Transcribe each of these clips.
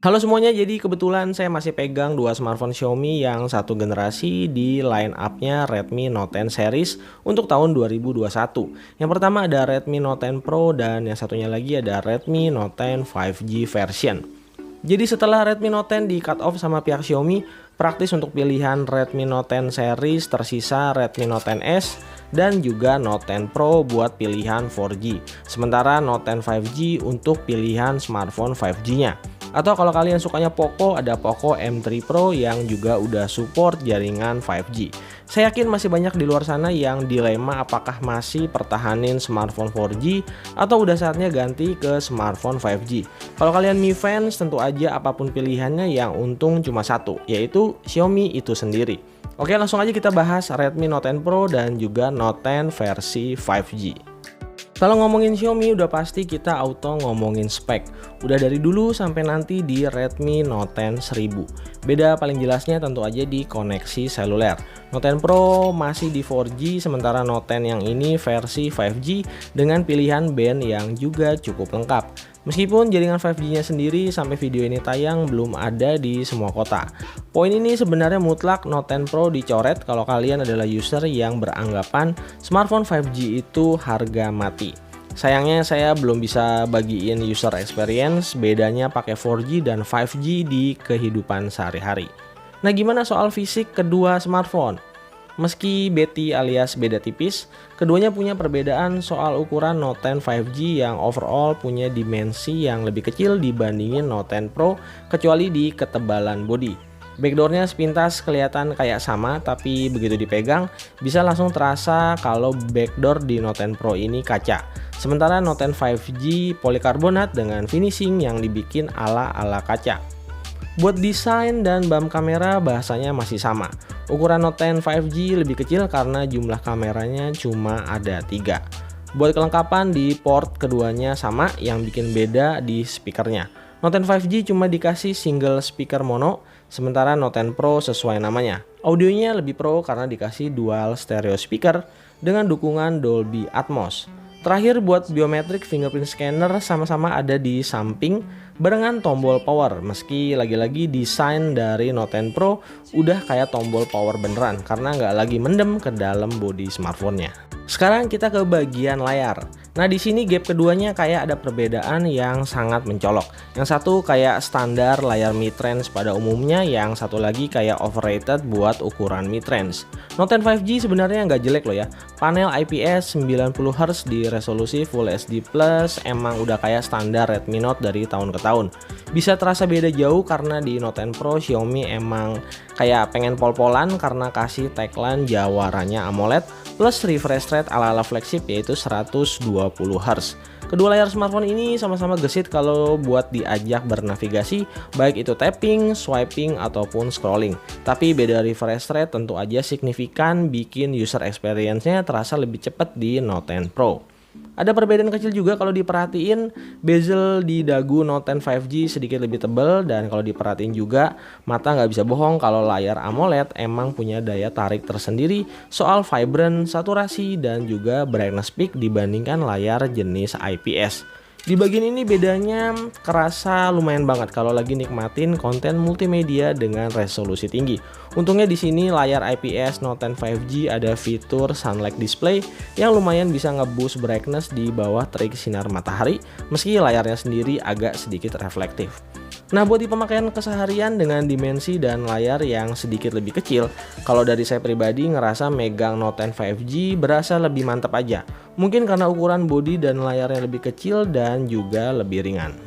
Halo semuanya, jadi kebetulan saya masih pegang dua smartphone Xiaomi yang satu generasi di line up-nya Redmi Note 10 series untuk tahun 2021. Yang pertama ada Redmi Note 10 Pro dan yang satunya lagi ada Redmi Note 10 5G version. Jadi setelah Redmi Note 10 di cut off sama pihak Xiaomi, praktis untuk pilihan Redmi Note 10 series tersisa Redmi Note 10s dan juga Note 10 Pro buat pilihan 4G. Sementara Note 10 5G untuk pilihan smartphone 5G-nya. Atau kalau kalian sukanya Poco, ada Poco M3 Pro yang juga udah support jaringan 5G. Saya yakin masih banyak di luar sana yang dilema apakah masih pertahanin smartphone 4G atau udah saatnya ganti ke smartphone 5G. Kalau kalian Mi fans, tentu aja apapun pilihannya yang untung cuma satu, yaitu Xiaomi itu sendiri. Oke, langsung aja kita bahas Redmi Note 10 Pro dan juga Note 10 versi 5G. Kalau ngomongin Xiaomi udah pasti kita auto ngomongin spek. Udah dari dulu sampai nanti di Redmi Note 10 1000. Beda paling jelasnya tentu aja di koneksi seluler. Note 10 Pro masih di 4G sementara Note 10 yang ini versi 5G dengan pilihan band yang juga cukup lengkap. Meskipun jaringan 5G-nya sendiri sampai video ini tayang belum ada di semua kota. Poin ini sebenarnya mutlak Note 10 Pro dicoret kalau kalian adalah user yang beranggapan smartphone 5G itu harga mati. Sayangnya saya belum bisa bagiin user experience bedanya pakai 4G dan 5G di kehidupan sehari-hari. Nah, gimana soal fisik kedua smartphone? Meski beti alias beda tipis, keduanya punya perbedaan soal ukuran Note 10 5G yang overall punya dimensi yang lebih kecil dibandingin Note 10 Pro kecuali di ketebalan bodi. Backdoornya sepintas kelihatan kayak sama, tapi begitu dipegang bisa langsung terasa kalau backdoor di Note 10 Pro ini kaca. Sementara Note 10 5G polikarbonat dengan finishing yang dibikin ala-ala kaca. Buat desain dan BAM kamera bahasanya masih sama. Ukuran Note 10 5G lebih kecil karena jumlah kameranya cuma ada 3. Buat kelengkapan di port keduanya sama, yang bikin beda di speakernya. Note 10 5G cuma dikasih single speaker mono, sementara Note 10 Pro sesuai namanya. Audionya lebih pro karena dikasih dual stereo speaker dengan dukungan Dolby Atmos. Terakhir buat biometric fingerprint scanner sama-sama ada di samping barengan tombol power, meski lagi-lagi desain dari Note 10 Pro udah kayak tombol power beneran karena nggak lagi mendem ke dalam bodi smartphone-nya. Sekarang kita ke bagian layar. Nah, di sini gap keduanya kayak ada perbedaan yang sangat mencolok. Yang satu kayak standar layar mid-range pada umumnya, yang satu lagi kayak overrated buat ukuran mid-range. Note 10 5G sebenarnya nggak jelek loh ya. Panel IPS 90Hz di resolusi Full HD Plus emang udah kayak standar Redmi Note dari tahun ke tahun. Bisa terasa beda jauh karena di Note 10 Pro Xiaomi emang kayak pengen pol-polan karena kasih tagline jawarannya AMOLED plus refresh rate ala-ala flagship yaitu 120Hz. Kedua layar smartphone ini sama-sama gesit kalau buat diajak bernavigasi, baik itu tapping, swiping, ataupun scrolling. Tapi beda refresh rate tentu aja signifikan bikin user experience-nya terasa lebih cepat di Note 10 Pro. Ada perbedaan kecil juga kalau diperhatiin, bezel di dagu Note 10 5G sedikit lebih tebal, dan kalau diperhatiin juga mata nggak bisa bohong kalau layar AMOLED emang punya daya tarik tersendiri soal vibrant, saturasi, dan juga brightness peak dibandingkan layar jenis IPS. Di bagian ini bedanya kerasa lumayan banget kalau lagi nikmatin konten multimedia dengan resolusi tinggi. Untungnya di sini layar IPS Note 10 5G ada fitur Sunlight Display yang lumayan bisa nge-boost brightness di bawah terik sinar matahari, meski layarnya sendiri agak sedikit reflektif. Nah, buat di pemakaian keseharian dengan dimensi dan layar yang sedikit lebih kecil, kalau dari saya pribadi ngerasa megang Note 10 5G berasa lebih mantap aja. Mungkin karena ukuran bodi dan layarnya lebih kecil dan juga lebih ringan.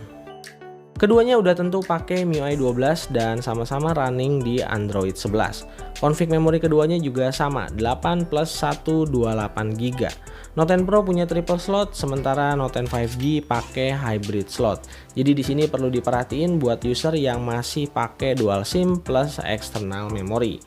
Keduanya udah tentu pakai MIUI 12 dan sama-sama running di Android 11. Config memori keduanya juga sama, 8 plus 128 GB. Note 10 Pro punya triple slot, sementara Note 10 5G pakai hybrid slot. Jadi di sini perlu diperhatiin buat user yang masih pakai dual SIM plus external memory.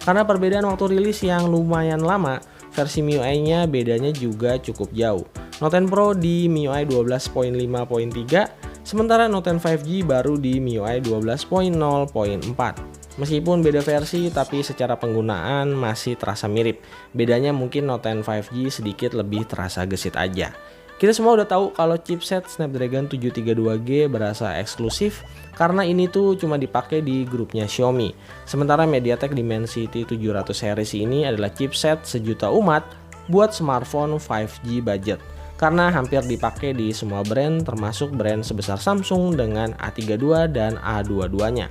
Karena perbedaan waktu rilis yang lumayan lama, versi MIUI-nya bedanya juga cukup jauh. Note 10 Pro di MIUI 12.5.3, sementara Note 10 5G baru di MIUI 12.0.4. Meskipun beda versi, tapi secara penggunaan masih terasa mirip. Bedanya mungkin Note 10 5G sedikit lebih terasa gesit aja. Kita semua udah tahu kalau chipset Snapdragon 732G berasa eksklusif karena ini tuh cuma dipakai di grupnya Xiaomi. Sementara MediaTek Dimensity 700 series ini adalah chipset sejuta umat buat smartphone 5G budget. Karena hampir dipakai di semua brand termasuk brand sebesar Samsung dengan A32 dan A22-nya.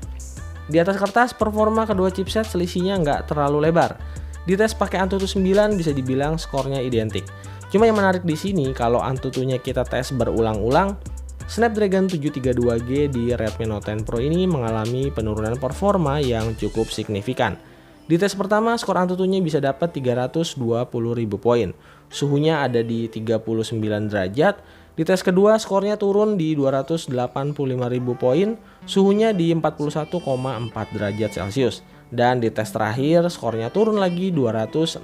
Di atas kertas performa kedua chipset selisihnya nggak terlalu lebar. Di tes pakai Antutu 9 bisa dibilang skornya identik. Cuma yang menarik di sini kalau Antutunya kita tes berulang-ulang, Snapdragon 732G di Redmi Note 10 Pro ini mengalami penurunan performa yang cukup signifikan. Di tes pertama skor Antutunya bisa dapat 320.000 poin. Suhunya ada di 39 derajat. Di tes kedua skornya turun di 285.000 poin, suhunya di 41,4 derajat Celcius. Dan di tes terakhir skornya turun lagi 265.000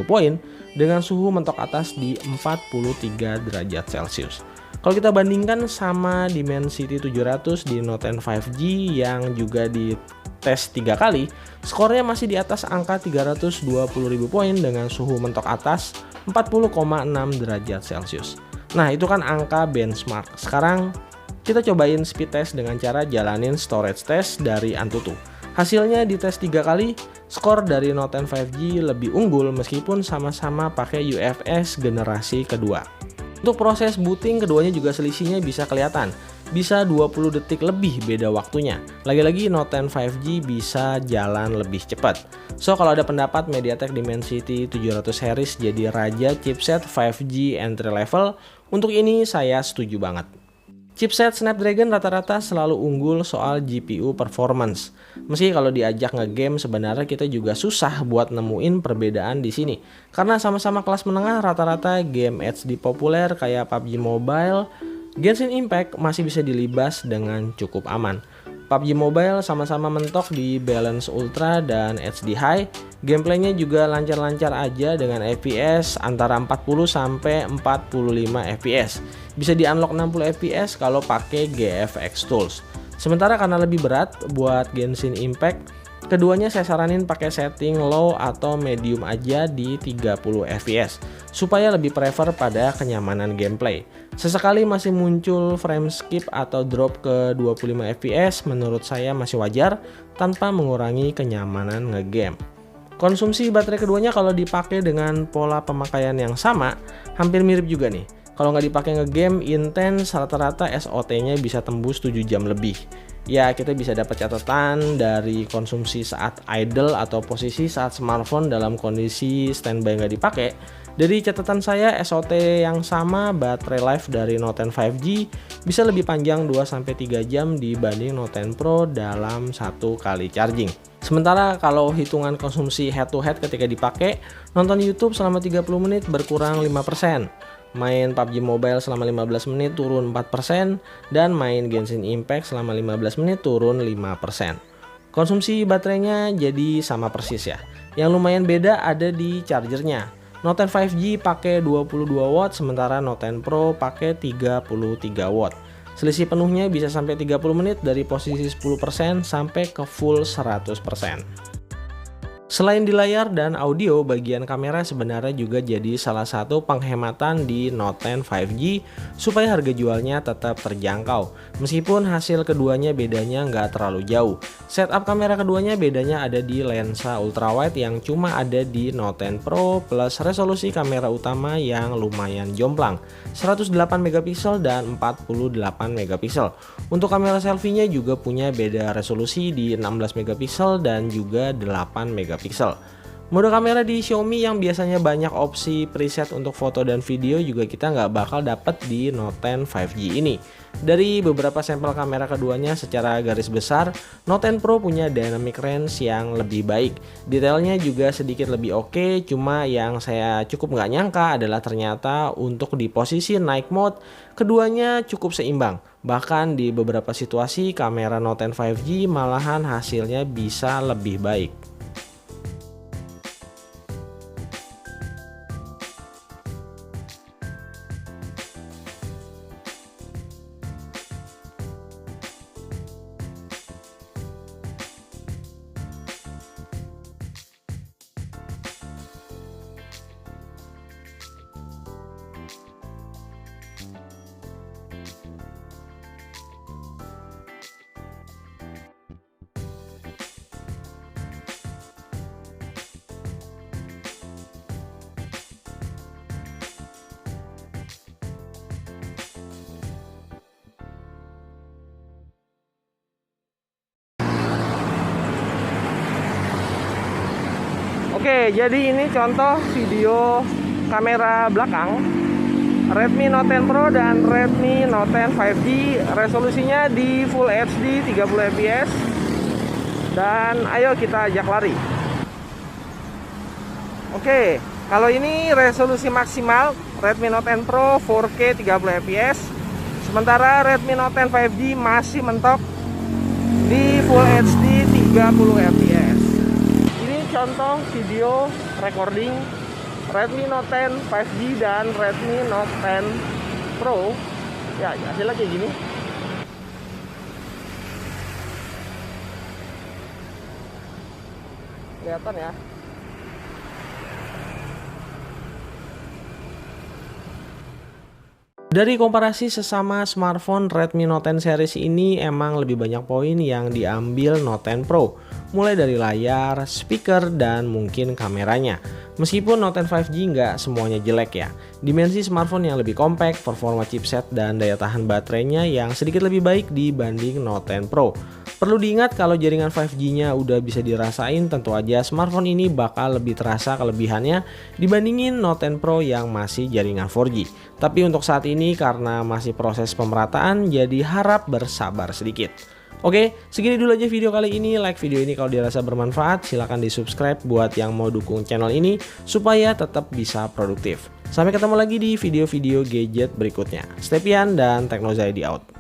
poin dengan suhu mentok atas di 43 derajat Celcius. Kalau kita bandingkan sama Dimensity 700 di Note 10 5G yang juga di tes 3 kali, skornya masih di atas angka 320.000 poin dengan suhu mentok atas 40,6 derajat Celcius. Nah, itu kan angka benchmark. Sekarang kita cobain speed test dengan cara jalanin storage test dari Antutu. Hasilnya di tes 3 kali, skor dari Note 10 5G lebih unggul meskipun sama-sama pakai UFS generasi kedua. Untuk proses booting keduanya juga selisihnya bisa kelihatan. Bisa 20 detik lebih beda waktunya. Lagi-lagi Note 10 5G bisa jalan lebih cepat. So kalau ada pendapat MediaTek Dimensity 700 series jadi raja chipset 5G entry level, untuk ini saya setuju banget. Chipset Snapdragon rata-rata selalu unggul soal GPU performance. Meski kalau diajak ngegame sebenarnya kita juga susah buat nemuin perbedaan di sini. Karena sama-sama kelas menengah rata-rata game HD populer kayak PUBG Mobile, Genshin Impact masih bisa dilibas dengan cukup aman. PUBG Mobile sama-sama mentok di balance ultra dan HD high. Gameplaynya juga lancar-lancar aja dengan FPS antara 40 sampai 45 FPS. Bisa di-unlock 60 FPS kalau pakai GFX Tools. Sementara karena lebih berat buat Genshin Impact, keduanya saya saranin pakai setting low atau medium aja di 30 FPS supaya lebih prefer pada kenyamanan gameplay. Sesekali masih muncul frame skip atau drop ke 25 FPS menurut saya masih wajar tanpa mengurangi kenyamanan ngegame. Konsumsi baterai keduanya kalau dipakai dengan pola pemakaian yang sama hampir mirip juga nih. Kalau nggak dipakai ngegame intens rata-rata SOT-nya bisa tembus 7 jam lebih. Ya kita bisa dapat catatan dari konsumsi saat idle atau posisi saat smartphone dalam kondisi standby nggak dipakai. Dari catatan saya SOT yang sama baterai life dari Note 10 5G bisa lebih panjang 2-3 jam dibanding Note 10 Pro dalam satu kali charging. Sementara kalau hitungan konsumsi head to head ketika dipakai, nonton YouTube selama 30 menit berkurang 5%. Main PUBG Mobile selama 15 menit turun 4%, dan main Genshin Impact selama 15 menit turun 5%. Konsumsi baterainya jadi sama persis ya. Yang lumayan beda ada di chargernya. Note 10 5G pakai 22 watt sementara Note 10 Pro pakai 33 watt. Selisih penuhnya bisa sampai 30 menit dari posisi 10% sampai ke full 100%. Selain di layar dan audio, bagian kamera sebenarnya juga jadi salah satu penghematan di Note 10 5G supaya harga jualnya tetap terjangkau. Meskipun hasil keduanya bedanya nggak terlalu jauh. Setup kamera keduanya bedanya ada di lensa ultrawide yang cuma ada di Note 10 Pro plus resolusi kamera utama yang lumayan jomplang, 108 megapiksel dan 48 megapiksel. Untuk kamera selfie-nya juga punya beda resolusi di 16 megapiksel dan juga 8 megapiksel. Mode kamera di Xiaomi yang biasanya banyak opsi preset untuk foto dan video juga kita nggak bakal dapet di Note 10 5G ini. Dari beberapa sampel kamera keduanya secara garis besar, Note 10 Pro punya dynamic range yang lebih baik. Detailnya juga sedikit lebih oke, cuma yang saya cukup nggak nyangka adalah ternyata untuk di posisi night mode, keduanya cukup seimbang. Bahkan di beberapa situasi kamera Note 10 5G malahan hasilnya bisa lebih baik. Oke, jadi ini contoh video kamera belakang Redmi Note 10 Pro dan Redmi Note 10 5G. Resolusinya di Full HD 30 fps. Dan ayo kita ajak lari. Oke, kalau ini resolusi maksimal Redmi Note 10 Pro 4K 30 fps. Sementara Redmi Note 10 5G masih mentok di Full HD 30 fps. Ini contoh video recording Redmi Note 10 5G dan Redmi Note 10 Pro. Ya, hasilnya kayak gini. Kelihatan ya. Dari komparasi sesama smartphone, Redmi Note 10 series ini emang lebih banyak poin yang diambil Note 10 Pro. Mulai dari layar, speaker, dan mungkin kameranya. Meskipun Note 10 5G nggak semuanya jelek ya. Dimensi smartphone yang lebih compact, performa chipset, dan daya tahan baterainya yang sedikit lebih baik dibanding Note 10 Pro. Perlu diingat kalau jaringan 5G-nya udah bisa dirasain, tentu aja smartphone ini bakal lebih terasa kelebihannya dibandingin Note 10 Pro yang masih jaringan 4G. Tapi untuk saat ini karena masih proses pemerataan, jadi harap bersabar sedikit. Oke, segini dulu aja video kali ini. Like video ini kalau dirasa bermanfaat, silahkan di subscribe buat yang mau dukung channel ini supaya tetap bisa produktif. Sampai ketemu lagi di video-video gadget berikutnya. Stay pian dan Teknozaidi out.